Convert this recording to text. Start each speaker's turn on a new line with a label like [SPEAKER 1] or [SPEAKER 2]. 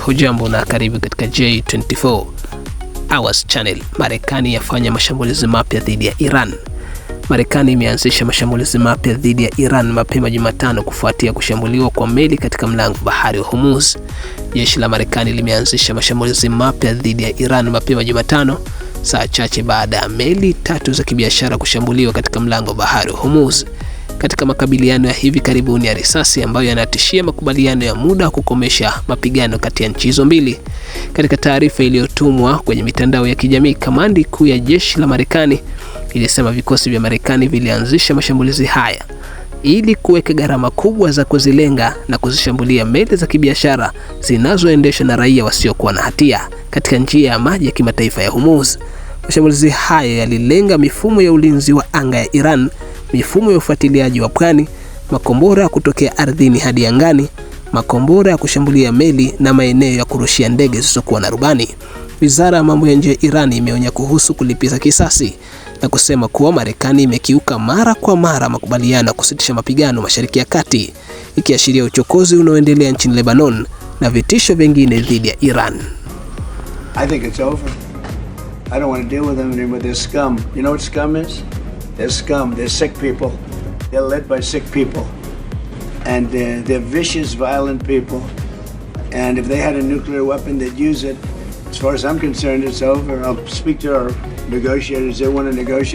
[SPEAKER 1] Hujambo na karibu katika J24 Hours Channel. Marekani yafanya mashambulizi mapya dhidi ya Iran. Marekani imeanzisha mashambulizi mapya dhidi ya Iran mapema Jumatano kufuatia kushambuliwa kwa meli katika mlango bahari wa Hormuz. Jeshi la Marekani limeanzisha mashambulizi mapya dhidi ya Iran mapema Jumatano, saa chache baada ya meli tatu za kibiashara kushambuliwa katika mlango bahari wa Hormuz. Katika makabiliano ya hivi karibuni ya risasi ambayo yanatishia makubaliano ya muda wa kukomesha mapigano kati ya nchi hizo mbili. Katika taarifa iliyotumwa kwenye mitandao ya kijamii, kamandi kuu ya jeshi la Marekani ilisema vikosi vya Marekani vilianzisha mashambulizi haya ili kuweka gharama kubwa za kuzilenga na kuzishambulia meli za kibiashara zinazoendeshwa na raia wasiokuwa na hatia katika njia ya maji ya kimataifa ya Hormuz. Mashambulizi haya yalilenga mifumo ya ulinzi wa anga ya Iran, mifumo ya ufuatiliaji wa pwani, makombora ya kutokea ardhini hadi angani, makombora ya kushambulia meli na maeneo ya kurushia ndege zisizokuwa na rubani. Wizara ya mambo ya nje ya Iran imeonya kuhusu kulipiza kisasi na kusema kuwa Marekani imekiuka mara kwa mara makubaliano ya kusitisha mapigano Mashariki ya Kati, ikiashiria uchokozi unaoendelea nchini Lebanon na vitisho vingine dhidi ya Iran.
[SPEAKER 2] I think it's over. I don't want to deal with them anymore. They're scum. You know what scum is? They're scum. They're sick people. They're led by sick people. And they're vicious, violent people. And if they had a nuclear weapon, they'd use it. As far as I'm concerned, it's over. I'll speak to our negotiators. They want to negotiate.